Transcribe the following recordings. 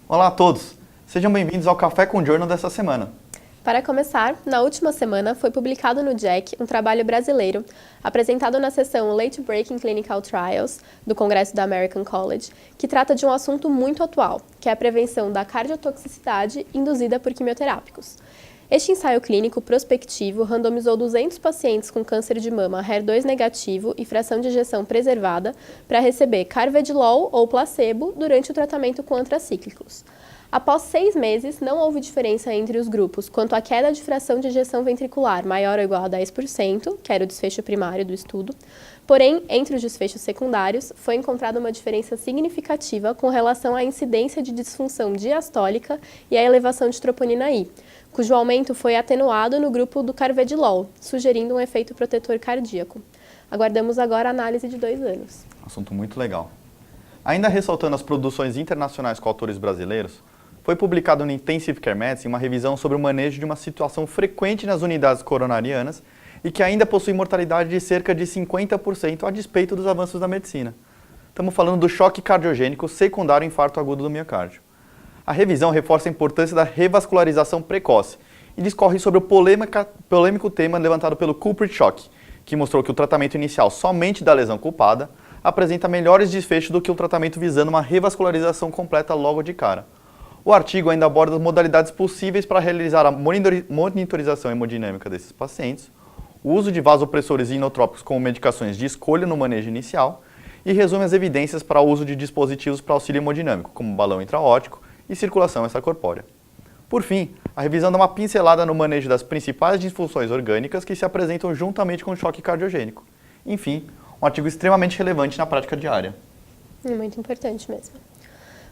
Olá a todos, sejam bem-vindos ao Café com Journal dessa semana. Para começar, na última semana foi publicado no JACC um trabalho brasileiro, apresentado na sessão Late Breaking Clinical Trials, do Congresso da American College, que trata de um assunto muito atual, que é a prevenção da cardiotoxicidade induzida por quimioterápicos. Este ensaio clínico prospectivo randomizou 200 pacientes com câncer de mama HER2 negativo e fração de ejeção preservada para receber carvedilol ou placebo durante o tratamento com antracíclicos. Após 6 meses, não houve diferença entre os grupos quanto à queda de fração de ejeção ventricular maior ou igual a 10%, que era o desfecho primário do estudo. Porém, entre os desfechos secundários, foi encontrada uma diferença significativa com relação à incidência de disfunção diastólica e à elevação de troponina I, cujo aumento foi atenuado no grupo do carvedilol, sugerindo um efeito protetor cardíaco. Aguardamos agora a análise de 2 anos. Assunto muito legal. Ainda ressaltando as produções internacionais com autores brasileiros, foi publicado no Intensive Care Medicine uma revisão sobre o manejo de uma situação frequente nas unidades coronarianas e que ainda possui mortalidade de cerca de 50% a despeito dos avanços da medicina. Estamos falando do choque cardiogênico secundário ao infarto agudo do miocárdio. A revisão reforça a importância da revascularização precoce e discorre sobre o polêmico tema levantado pelo culprit shock, que mostrou que o tratamento inicial somente da lesão culpada apresenta melhores desfechos do que o tratamento visando uma revascularização completa logo de cara. O artigo ainda aborda as modalidades possíveis para realizar a monitorização hemodinâmica desses pacientes, o uso de vasopressores inotrópicos como medicações de escolha no manejo inicial e resume as evidências para o uso de dispositivos para auxílio hemodinâmico, como balão intraórtico e circulação extracorpórea. Por fim, a revisão dá uma pincelada no manejo das principais disfunções orgânicas que se apresentam juntamente com o choque cardiogênico. Enfim, um artigo extremamente relevante na prática diária. É muito importante mesmo.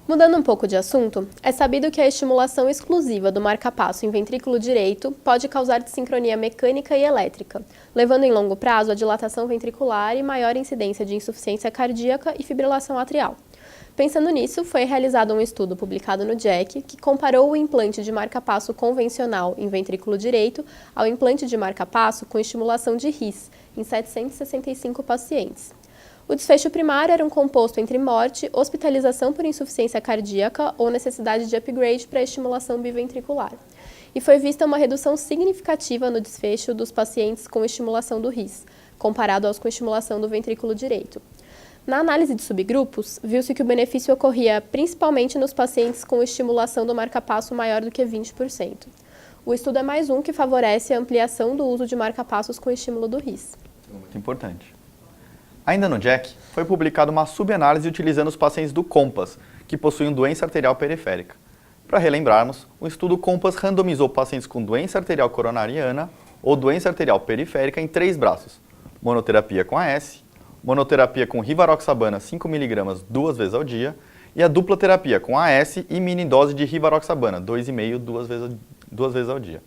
Mudando um pouco de assunto, é sabido que a estimulação exclusiva do marcapasso em ventrículo direito pode causar desincronia mecânica e elétrica, levando em longo prazo a dilatação ventricular e maior incidência de insuficiência cardíaca e fibrilação atrial. Pensando nisso, foi realizado um estudo publicado no JACC que comparou o implante de marcapasso convencional em ventrículo direito ao implante de marcapasso com estimulação de RIS em 765 pacientes. O desfecho primário era um composto entre morte, hospitalização por insuficiência cardíaca ou necessidade de upgrade para estimulação biventricular. E foi vista uma redução significativa no desfecho dos pacientes com estimulação do RIS, comparado aos com estimulação do ventrículo direito. Na análise de subgrupos, viu-se que o benefício ocorria principalmente nos pacientes com estimulação do marcapasso maior do que 20%. O estudo é mais um que favorece a ampliação do uso de marcapassos com estímulo do RIS. Muito importante. Ainda no JACC, foi publicada uma subanálise utilizando os pacientes do COMPASS, que possuem doença arterial periférica. Para relembrarmos, o estudo COMPASS randomizou pacientes com doença arterial coronariana ou doença arterial periférica em 3 braços: monoterapia com AS, monoterapia com rivaroxabana 5 mg 2 vezes ao dia e a dupla terapia com AS e mini dose de rivaroxabana 2,5 duas vezes ao dia.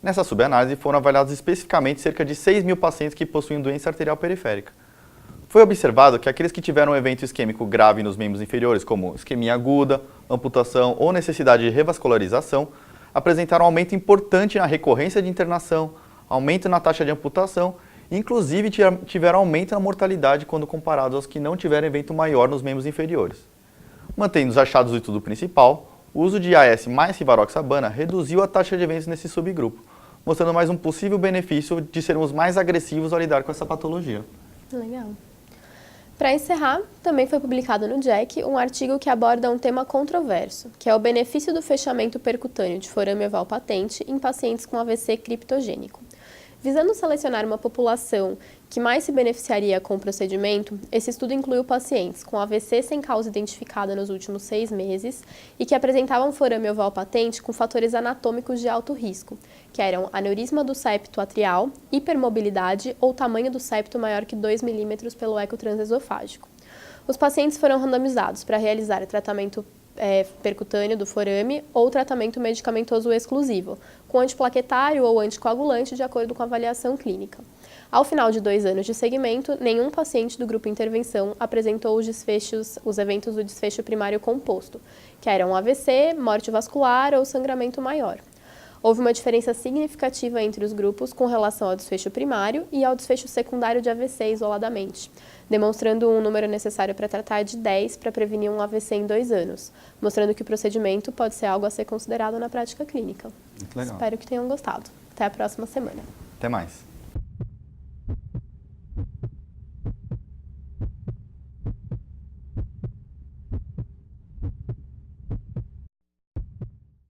Nessa subanálise foram avaliados especificamente cerca de 6 mil pacientes que possuem doença arterial periférica. Foi observado que aqueles que tiveram um evento isquêmico grave nos membros inferiores, como isquemia aguda, amputação ou necessidade de revascularização, apresentaram um aumento importante na recorrência de internação, aumento na taxa de amputação e, inclusive, tiveram aumento na mortalidade quando comparados aos que não tiveram evento maior nos membros inferiores. Mantendo os achados do estudo principal, o uso de AS mais rivaroxabana reduziu a taxa de eventos nesse subgrupo, mostrando mais um possível benefício de sermos mais agressivos ao lidar com essa patologia. Legal. Para encerrar, também foi publicado no JACC um artigo que aborda um tema controverso, que é o benefício do fechamento percutâneo de forame oval patente em pacientes com AVC criptogênico. Visando selecionar uma população que mais se beneficiaria com o procedimento, esse estudo incluiu pacientes com AVC sem causa identificada nos últimos 6 meses e que apresentavam forame oval patente com fatores anatômicos de alto risco, que eram aneurisma do septo atrial, hipermobilidade ou tamanho do septo maior que 2 milímetros pelo eco transesofágico. Os pacientes foram randomizados para realizar tratamento percutâneo do forame ou tratamento medicamentoso exclusivo, com antiplaquetário ou anticoagulante de acordo com a avaliação clínica. Ao final de 2 anos de segmento, nenhum paciente do grupo intervenção apresentou os eventos do desfecho primário composto, que eram AVC, morte vascular ou sangramento maior. Houve uma diferença significativa entre os grupos com relação ao desfecho primário e ao desfecho secundário de AVC isoladamente, demonstrando um número necessário para tratar de 10 para prevenir um AVC em 2 anos, mostrando que o procedimento pode ser algo a ser considerado na prática clínica. Muito legal. Espero que tenham gostado. Até a próxima semana. Até mais.